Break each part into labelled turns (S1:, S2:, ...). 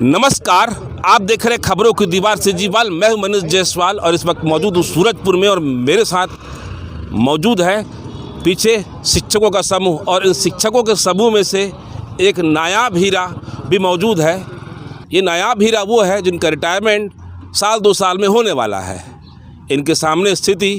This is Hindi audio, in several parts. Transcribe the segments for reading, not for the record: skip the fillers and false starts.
S1: नमस्कार, आप देख रहे खबरों की दीवार से जीवाल। मैं हूं मनीष जायसवाल और इस वक्त मौजूद हूं सूरजपुर में और मेरे साथ मौजूद है पीछे शिक्षकों का समूह और इन शिक्षकों के समूह में से एक नायाब हीरा भी मौजूद है। ये नायाब हीरा वो है जिनका रिटायरमेंट साल 2 साल में होने वाला है। इनके सामने स्थिति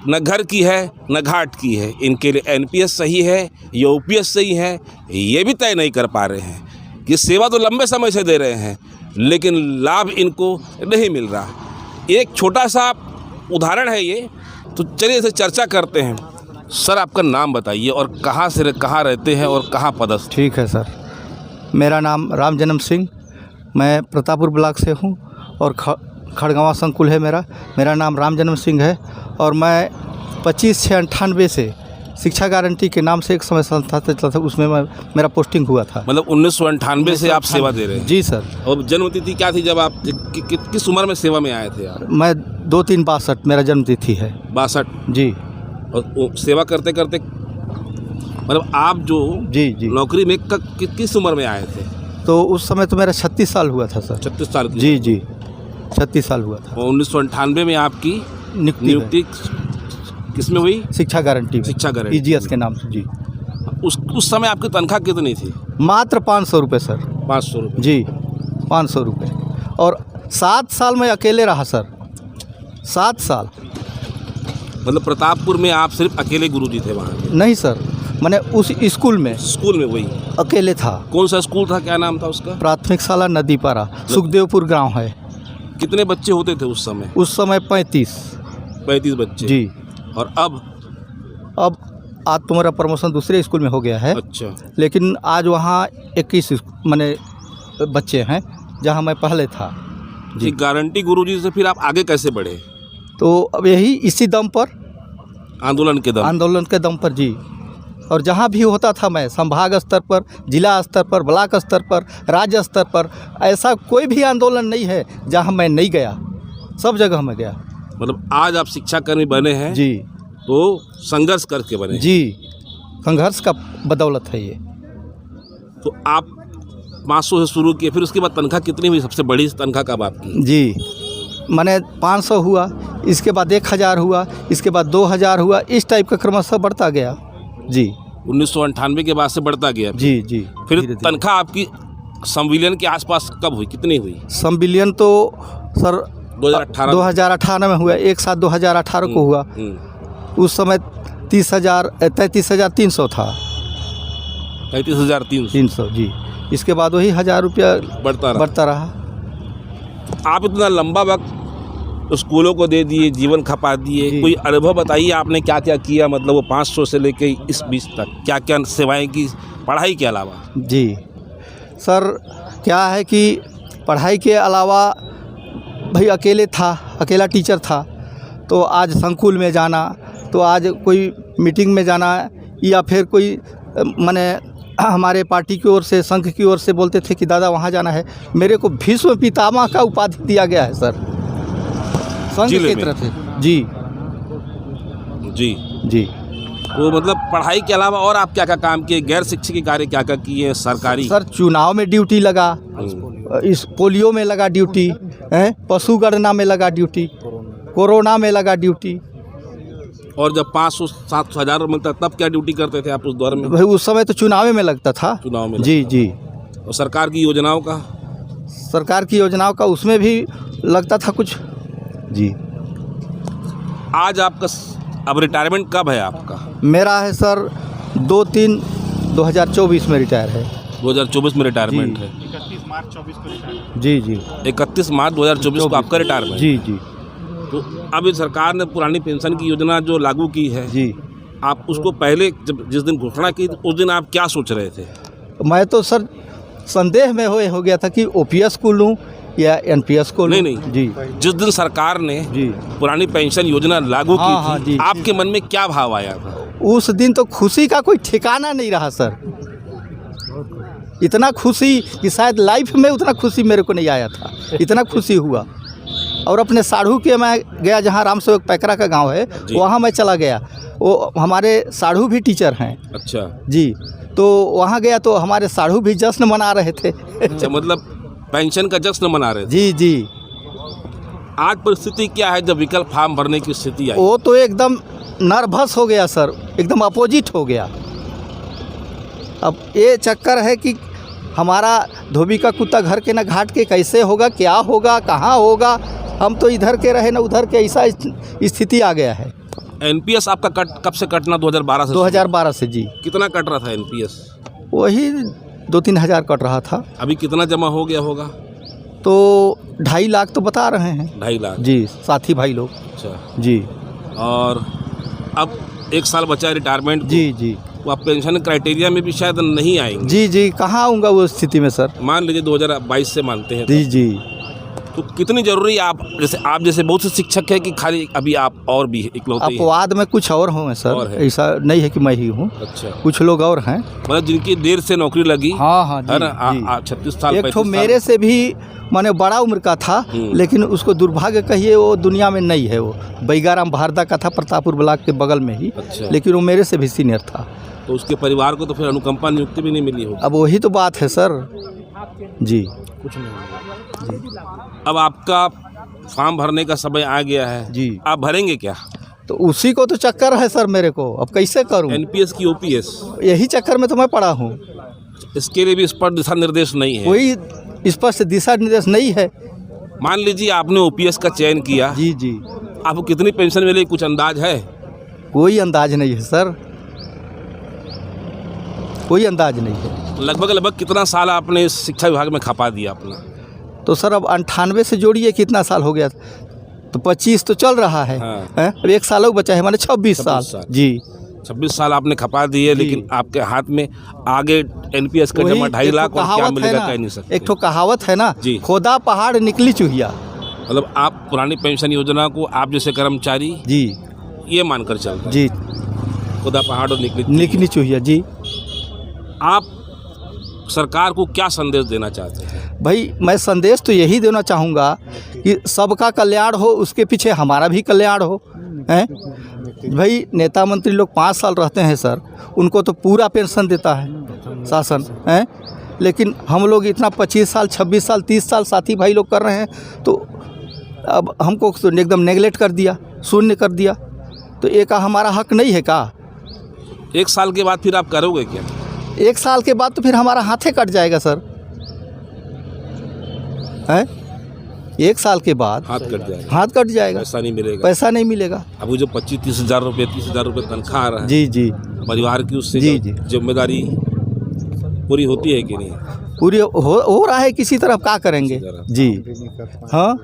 S1: न घर की है न घाट की है। इनके लिए एनपीएस सही है या ओपीएस सही है ये भी तय नहीं कर पा रहे हैं। ये सेवा तो लंबे समय से दे रहे हैं लेकिन लाभ इनको नहीं मिल रहा। एक छोटा सा उदाहरण है ये, तो चलिए इसे चर्चा करते हैं। सर, आपका नाम बताइए और कहाँ रहते हैं और कहाँ पदस्थ?
S2: ठीक है सर, मेरा नाम राम जन्म सिंह, मैं प्रतापपुर ब्लॉक से हूँ और खड़गवां संकुल है मेरा नाम राम जन्म सिंह है और मैं 25/6/98 से शिक्षा गारंटी के नाम से एक समय संस्था चलता था, उसमें मेरा पोस्टिंग हुआ था।
S1: मतलब 1998 से आप सेवा दे रहे हैं?
S2: जी सर।
S1: और जन्म तिथि क्या थी जब आप किस उम्र में सेवा में आए थे आप?
S2: मैं 2/3/62 मेरा जन्म तिथि है।
S1: 62? जी। और सेवा करते करते मतलब आप जो
S2: जी
S1: नौकरी में किस उम्र में आए थे?
S2: तो उस समय तो मेरा 36 साल हुआ था सर।
S1: 36 साल?
S2: जी 36 साल हुआ था।
S1: और 1998 में आपकी नियुक्ति किसमें हुई? शिक्षा गारंटी
S2: ईजीएस के नाम से। जी।
S1: उस समय आपकी तनख्वाह कितनी थी?
S2: मात्र 500 रुपये सर।
S1: 500 रुपये? जी,
S2: 500 रुपये। और 7 साल में अकेले रहा सर, 7 साल।
S1: मतलब प्रतापपुर में आप सिर्फ अकेले गुरुजी थे वहाँ?
S2: नहीं सर, मैंने उस स्कूल में
S1: वही
S2: अकेले था।
S1: कौन सा स्कूल था, क्या नाम था उसका?
S2: प्राथमिक शाला नदीपारा, सुखदेवपुर गांव है।
S1: कितने बच्चे होते थे उस समय?
S2: उस समय 35
S1: बच्चे। जी। और
S2: अब आज तुम्हारा प्रमोशन दूसरे स्कूल में हो गया है।
S1: अच्छा।
S2: लेकिन आज वहाँ 21 माने बच्चे हैं जहाँ मैं पहले था।
S1: जी। गारंटी गुरुजी से फिर आप आगे कैसे बढ़े?
S2: तो अब यही इसी दम पर, आंदोलन के दम पर। जी। और जहाँ भी होता था मैं संभाग स्तर पर, जिला स्तर पर, ब्लॉक स्तर पर, राज्य स्तर पर, ऐसा कोई भी आंदोलन नहीं है जहाँ मैं नहीं गया, सब जगह मैं गया।
S1: मतलब आज आप शिक्षाकर्मी बने हैं? जी। तो संघर्ष करके बने? जी,
S2: संघर्ष का बदौलत है ये।
S1: तो आप 500 से शुरू किए, फिर उसके बाद तनख्वाह कितनी हुई? सबसे बड़ी तनख्वाह कब आपकी?
S2: जी, मैंने 500 हुआ, इसके बाद 1000 हुआ, इसके बाद 2000 हुआ, इस टाइप का क्रमशः बढ़ता गया। जी।
S1: 1998 के बाद से बढ़ता गया?
S2: जी।
S1: फिर तनख्वाह आपकी संविलियन के आसपास कब हुई, कितनी हुई?
S2: संविलियन तो सर 2018 में हुआ, एक साथ 2018 को हुआ। उस समय 33,300 था।
S1: 33,300?
S2: जी। इसके बाद वही 1000 रुपया बढ़ता रहा।
S1: आप इतना लंबा वक्त स्कूलों को दे दिए, जीवन खपा दिए, कोई अनुभव बताइए आपने क्या क्या किया? मतलब वो 500 से लेके इस 20 तक क्या क्या सेवाएं की पढ़ाई के अलावा? जी
S2: सर, क्या है कि पढ़ाई के अलावा भाई अकेला टीचर था, तो आज संकुल में जाना, तो आज कोई मीटिंग में जाना, या फिर कोई माने हमारे पार्टी की ओर से, संघ की ओर से बोलते थे कि दादा वहाँ जाना है। मेरे को भीष्म पितामह का उपाधि दिया गया है सर, संघ की तरफ से। जी।
S1: तो मतलब पढ़ाई के अलावा और आप क्या क्या काम किए? गैर शिक्षकीय कार्य क्या क्या किए सरकारी?
S2: सर, चुनाव में ड्यूटी लगा, इस पोलियो में लगा ड्यूटी, पशु गणना में लगा ड्यूटी, कोरोना में लगा ड्यूटी।
S1: और जब 500-700 हज़ार मिलता तब क्या ड्यूटी करते थे आप उस दौर में?
S2: भाई उस समय तो चुनाव में लगता था।
S1: चुनाव में?
S2: जी।
S1: और सरकार की योजनाओं का
S2: उसमें भी लगता था कुछ। जी।
S1: आज आपका अब रिटायरमेंट कब है आपका?
S2: मेरा है सर 2/3/2024 में रिटायर है।
S1: 2024 में रिटायरमेंट है?
S2: 31 मार्च 24 को रिटायर। जी।
S1: 31 मार्च 2024 को आपका रिटायरमेंट?
S2: जी।
S1: तो अब सरकार ने पुरानी पेंशन की योजना जो लागू की है, जी, आप उसको पहले जिस दिन घोषणा की उस दिन आप क्या सोच रहे थे? मैं
S2: तो सर संदेह में हो गया था कि ओपीएस को लूँ या एनपीएस को लूँ।
S1: नहीं जी। जिस दिन सरकार ने पुरानी पेंशन योजना लागू की थी, आपके मन में क्या भाव आया था?
S2: उस दिन तो खुशी का कोई ठिकाना नहीं रहा सर। इतना खुशी कि शायद लाइफ में उतना खुशी मेरे को नहीं आया था, इतना खुशी हुआ। और अपने साढ़ू के मैं गया, जहाँ राम सेवक पैकरा का गांव है, वहाँ मैं चला गया। वो हमारे साढ़ू भी टीचर हैं।
S1: अच्छा।
S2: जी। तो वहाँ गया तो हमारे साढ़ू भी जश्न मना रहे थे।
S1: अच्छा, मतलब पेंशन का जश्न मना रहे थे।
S2: जी जी।
S1: आज परिस्थिति क्या है जब विकल्प फॉर्म भरने की स्थिति आई?
S2: वो तो एकदम नर्वस हो गया सर, एकदम अपोजिट हो गया। अब ये चक्कर है कि हमारा धोबी का कुत्ता घर के न घाट के, कैसे होगा, क्या होगा, कहाँ होगा। हम तो इधर के रहे ना उधर के, ऐसा स्थिति आ गया है।
S1: एनपीएस आपका कब से कटना? 2012 से?
S2: 2012 से जी।
S1: कितना कट रहा था एनपीएस?
S2: वही 2-3 हज़ार कट रहा था।
S1: अभी कितना जमा हो गया होगा?
S2: तो 2.5 लाख तो बता रहे हैं।
S1: 2.5 लाख
S2: जी, साथी भाई लोग।
S1: अच्छा
S2: जी।
S1: और अब 1 साल बचा है रिटायरमेंट को।
S2: जी जी।
S1: वो आप पेंशन क्राइटेरिया में भी शायद नहीं आएंगे।
S2: जी जी, कहाँ आऊँगा वो स्थिति में सर।
S1: मान लीजिए 2022 से मानते हैं
S2: जी जी।
S1: तो कितनी जरूरी आप जैसे बहुत से शिक्षक हैं कि खाली अभी आप और भी इकलौते ही हैं?
S2: अपवाद में कुछ और हों
S1: और
S2: सर,
S1: है।
S2: ऐसा नहीं है कि मैं ही हूँ,
S1: अच्छा,
S2: कुछ लोग और हैं।
S1: मतलब जिनकी देर से नौकरी लगी।
S2: हाँ हाँ
S1: है ना?
S2: जी।
S1: 36 साल
S2: एक
S1: 35
S2: ठो
S1: साल।
S2: मेरे से भी माने बड़ा उम्र का था, लेकिन उसको दुर्भाग्य कहिए वो दुनिया में नहीं है। वो बैगाराम भारदा का था, प्रतापपुर ब्लॉक के बगल में ही।
S1: अच्छा।
S2: लेकिन वो मेरे से भी सीनियर था।
S1: तो उसके परिवार को तो फिर अनुकंपा नियुक्ति भी नहीं मिली होगी।
S2: अब वही तो बात है सर। जी।
S1: कुछ नहीं। अब आपका फॉर्म भरने का समय आ गया है
S2: जी।
S1: आप भरेंगे क्या?
S2: तो उसी को तो चक्कर है सर मेरे को, अब कैसे करूं?
S1: एनपीएस की ओपीएस?
S2: यही चक्कर में तो मैं पड़ा हूं।
S1: इसके लिए भी स्पष्ट दिशा निर्देश नहीं है।
S2: कोई स्पष्ट दिशा निर्देश नहीं है।
S1: मान लीजिए आपने ओपीएस का चयन किया।
S2: जी जी।
S1: आपको कितनी पेंशन मिलेगी कुछ अंदाज है?
S2: कोई अंदाज नहीं है सर, कोई अंदाज नहीं है।
S1: लगभग कितना साल आपने इस शिक्षा विभाग में खपा दिया अपना?
S2: तो सर अब 98 से जोड़िए कितना साल हो गया, तो 25 तो चल रहा है।
S1: हाँ।
S2: हैं? अब 1 साल और बचा है, माने 26 साल। जी।
S1: 26 साल आपने खपा दिए, लेकिन आपके हाथ में आगे एनपीएस का जमा 2.5 लाख और क्या मिलेगा कह नहीं सकते।
S2: एक ठो कहावत है ना
S1: जी।
S2: खोदा पहाड़ निकली चूहिया।
S1: मतलब आप पुरानी पेंशन योजना को आप जैसे कर्मचारी
S2: जी
S1: ये मानकर चल रहे
S2: जी।
S1: हैं, खुदा पहाड़ और
S2: निकली चूहिया जी।
S1: आप सरकार को क्या संदेश देना चाहते हैं?
S2: भाई मैं संदेश तो यही देना चाहूँगा कि सबका कल्याण हो, उसके पीछे हमारा भी कल्याण हो। हैं भाई, नेता मंत्री लोग 5 साल रहते हैं सर, उनको तो पूरा पेंशन देता है शासन हैं, लेकिन हम लोग इतना 25 साल 26 साल 30 साल साथी भाई लोग कर रहे हैं, तो अब हमको तो एकदम नेगलेक्ट कर दिया, शून्य कर दिया। तो एक हमारा हक नहीं है का?
S1: 1 साल के बाद फिर आप करोगे क्या?
S2: 1 साल के बाद तो फिर हमारा हाथे कट जाएगा सर। हैं 1 साल के बाद
S1: हाथ कट जाएगा,
S2: हाथ कट जाएगा,
S1: पैसा नहीं मिलेगा।
S2: पैसा नहीं मिलेगा।
S1: अब वो जो 25-30 हज़ार रुपये 30 हज़ार रुपये तनख्वाह आ रहा है
S2: जी जी।
S1: परिवार की, उससे
S2: जी,
S1: जो
S2: जी।
S1: जिम्मेदारी पूरी होती है कि नहीं?
S2: पूरी हो रहा है किसी तरफ, क्या करेंगे जी। हाँ।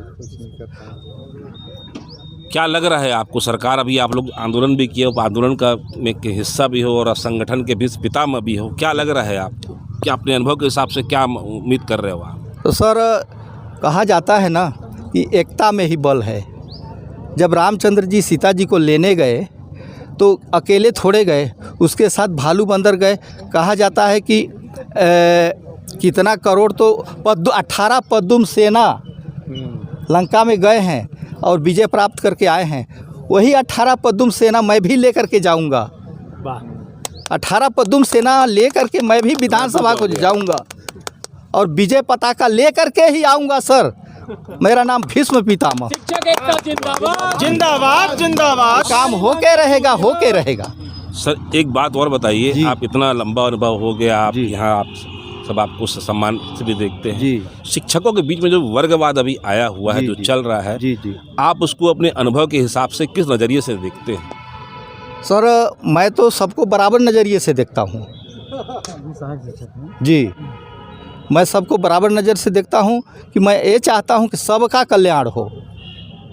S1: क्या लग रहा है आपको? सरकार अभी आप लोग आंदोलन भी किए, आंदोलन का में के हिस्सा भी हो और संगठन के बीच पितामह भी हो, क्या लग रहा है आपको? क्या अपने अनुभव के हिसाब से क्या उम्मीद कर रहे हो आप?
S2: तो सर कहा जाता है ना कि एकता में ही बल है। जब रामचंद्र जी सीता जी को लेने गए तो अकेले थोड़े गए, उसके साथ भालू बंदर गए। कहा जाता है कि कितना करोड़ तो 18 पद्दुम सेना लंका में गए हैं और विजय प्राप्त करके आए हैं। वही 18 पद्दुम सेना मैं भी लेकर के जाऊंगा। 18 पद्दुम सेना लेकर के मैं भी विधानसभा को जाऊंगा और विजय पताका लेकर के ही आऊंगा सर। मेरा नाम भीष्म पितामह।
S3: शिक्षक एकता जिंदाबाद
S2: जिंदाबाद जिंदाबाद। काम होके रहेगा, होके रहेगा।
S1: सर एक बात और बताइए, आप इतना लंबा अनुभव हो गया, आप यहाँ आप सब आपको सम्मान से भी देखते हैं
S2: जी।
S1: शिक्षकों के बीच में जो वर्गवाद अभी आया हुआ है,
S2: जी,
S1: जो
S2: जी।
S1: चल रहा है,
S2: जी जी।
S1: आप उसको अपने अनुभव के हिसाब से किस नज़रिए से देखते हैं?
S2: सर मैं तो सबको बराबर नज़रिए से देखता हूँ जी। मैं सबको बराबर नज़र से देखता हूँ कि मैं ये चाहता हूँ कि सबका कल्याण हो,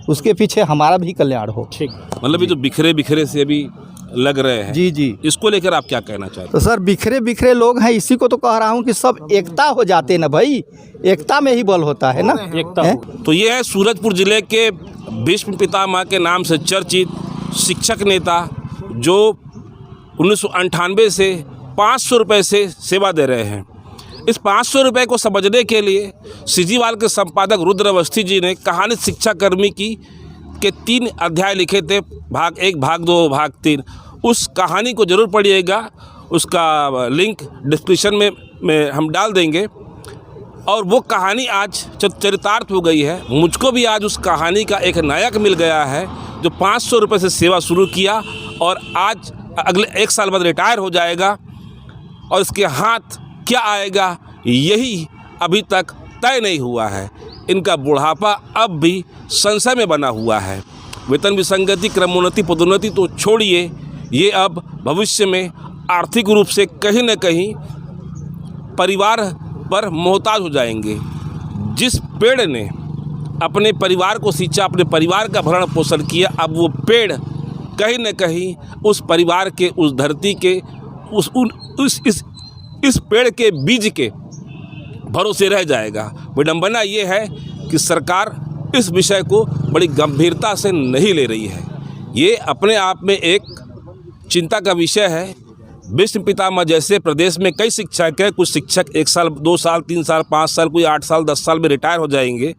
S2: उसके पीछे हमारा भी कल्याण हो।
S3: ठीक।
S1: मतलब ये जो बिखरे बिखरे से अभी लग रहे हैं,
S2: जी जी।
S1: इसको लेकर आप क्या कहना चाहते हैं?
S2: तो सर बिखरे बिखरे लोग हैं, इसी को तो कह रहा हूँ कि सब एकता हो जाते ना भाई, एकता में ही बल होता है ना।
S3: एकता
S2: हैं?
S1: तो ये है सूरजपुर जिले के भीष्म पितामह के नाम से चर्चित शिक्षक नेता, जो 1998 से 500 रुपये से सेवा दे रहे हैं। इस 500 रुपये को समझने के लिए सीजीवाल के संपादक रुद्र अवस्थी जी ने कहानी शिक्षाकर्मी की के 3 अध्याय लिखे थे, भाग 1, भाग 2, भाग 3। उस कहानी को जरूर पढ़िएगा। उसका लिंक डिस्क्रिप्शन में हम डाल देंगे। और वो कहानी आज चरितार्थ हो गई है। मुझको भी आज उस कहानी का एक नायक मिल गया है जो 500 रुपये से सेवा शुरू किया और आज अगले 1 साल बाद रिटायर हो जाएगा और इसके हाथ क्या आएगा यही अभी तक तय नहीं हुआ है। इनका बुढ़ापा अब भी संशय में बना हुआ है। वेतन विसंगति, क्रमोन्नति, पदोन्नति तो छोड़िए, ये अब भविष्य में आर्थिक रूप से कहीं न कहीं परिवार पर मोहताज हो जाएंगे। जिस पेड़ ने अपने परिवार को सींचा, अपने परिवार का भरण पोषण किया, अब वो पेड़ कहीं न कहीं उस परिवार के, उस धरती के, इस पेड़ के बीज के भरोसे रह जाएगा। विडंबना ये है कि सरकार इस विषय को बड़ी गंभीरता से नहीं ले रही है। ये अपने आप में एक चिंता का विषय है। भीष्म पितामह जैसे प्रदेश में कई शिक्षक हैं, कुछ शिक्षक 1 साल, 2 साल, 3 साल, 5 साल, कोई 8 साल, 10 साल में रिटायर हो जाएंगे।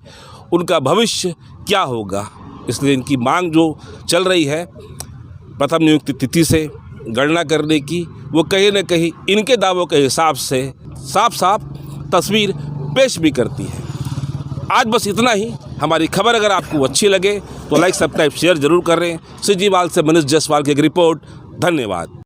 S1: उनका भविष्य क्या होगा? इसलिए इनकी मांग जो चल रही है प्रथम नियुक्ति तिथि से गणना करने की, वो कहीं न कहीं इनके दावों के हिसाब से साफ साफ तस्वीर पेश भी करती है। आज बस इतना ही। हमारी खबर अगर आपको अच्छी लगे तो लाइक, सब्सक्राइब, शेयर जरूर करें। सीजीवाल से मनीष जायसवाल की एक रिपोर्ट। धन्यवाद।